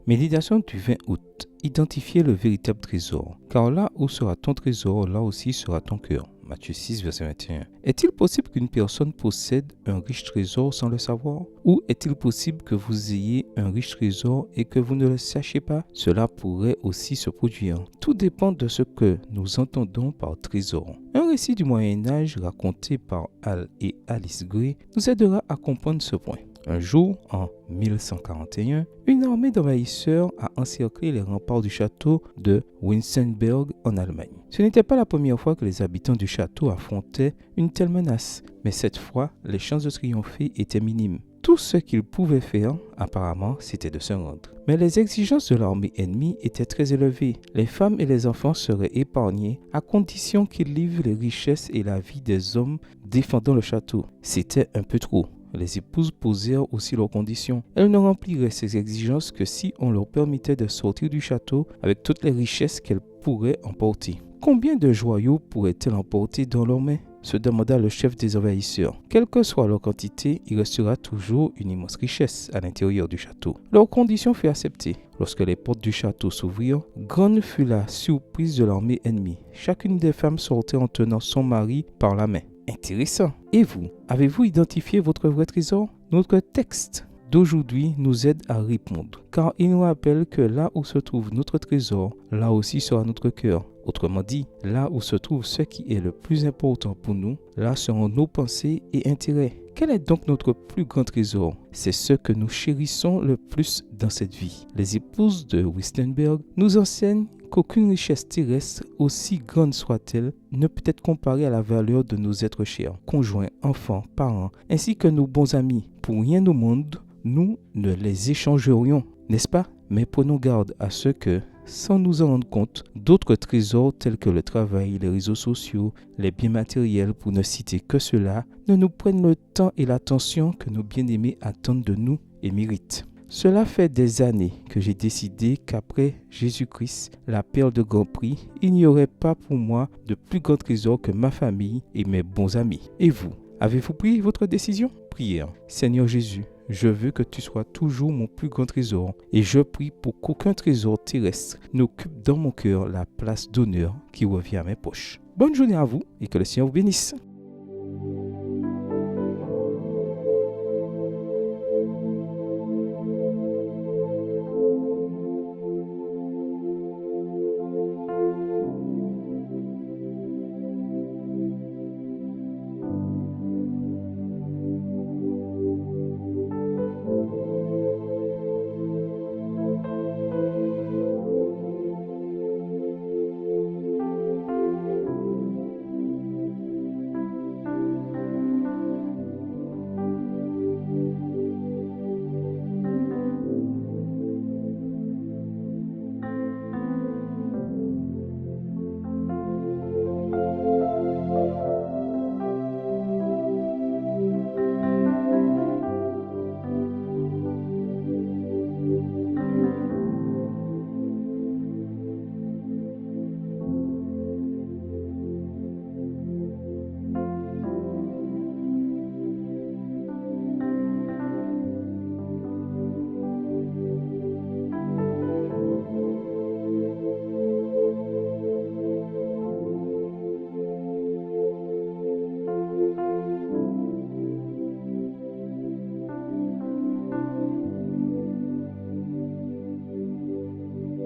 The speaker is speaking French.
Méditation du 20 août. Identifier le véritable trésor. Car là où sera ton trésor, là aussi sera ton cœur. Matthieu 6, verset 21. Est-il possible qu'une personne possède un riche trésor sans le savoir? Ou est-il possible que vous ayez un riche trésor et que vous ne le sachiez pas? Cela pourrait aussi se produire. Tout dépend de ce que nous entendons par trésor. Un récit du Moyen-Âge raconté par Hal et Alice Gray nous aidera à comprendre ce point. Un jour, en 1141, une armée d'envahisseurs a encerclé les remparts du château de Winsenberg en Allemagne. Ce n'était pas la première fois que les habitants du château affrontaient une telle menace, mais cette fois, les chances de triompher étaient minimes. Tout ce qu'ils pouvaient faire, apparemment, c'était de se rendre. Mais les exigences de l'armée ennemie étaient très élevées. Les femmes et les enfants seraient épargnés à condition qu'ils livrent les richesses et la vie des hommes défendant le château. C'était un peu trop. Les épouses posèrent aussi leurs conditions. Elles ne rempliraient ces exigences que si on leur permettait de sortir du château avec toutes les richesses qu'elles pourraient emporter. Combien de joyaux pourraient-elles emporter dans leurs mains? Se demanda le chef des envahisseurs. Quelle que soit leur quantité, il restera toujours une immense richesse à l'intérieur du château. Leur condition fut acceptée. Lorsque les portes du château s'ouvrirent, grande fut la surprise de l'armée ennemie. Chacune des femmes sortait en tenant son mari par la main. Intéressant. Et vous, avez-vous identifié votre vrai trésor? Notre texte d'aujourd'hui nous aide à répondre, car il nous rappelle que là où se trouve notre trésor, là aussi sera notre cœur. Autrement dit, là où se trouve ce qui est le plus important pour nous, là seront nos pensées et intérêts. Quel est donc notre plus grand trésor? C'est ce que nous chérissons le plus dans cette vie. Les épouses de Winsenberg nous enseignent qu'aucune richesse terrestre, aussi grande soit-elle, ne peut être comparée à la valeur de nos êtres chers, conjoints, enfants, parents, ainsi que nos bons amis. Pour rien au monde, nous ne les échangerions, n'est-ce pas? Mais prenons garde à ce que, sans nous en rendre compte, d'autres trésors tels que le travail, les réseaux sociaux, les biens matériels, pour ne citer que cela, ne nous prennent le temps et l'attention que nos bien-aimés attendent de nous et méritent. Cela fait des années que j'ai décidé qu'après Jésus-Christ, la perle de grand prix, il n'y aurait pas pour moi de plus grand trésor que ma famille et mes bons amis. Et vous, avez-vous pris votre décision? Prière. Seigneur Jésus, je veux que tu sois toujours mon plus grand trésor et je prie pour qu'aucun trésor terrestre n'occupe dans mon cœur la place d'honneur qui revient à mes poches. Bonne journée à vous et que le Seigneur vous bénisse.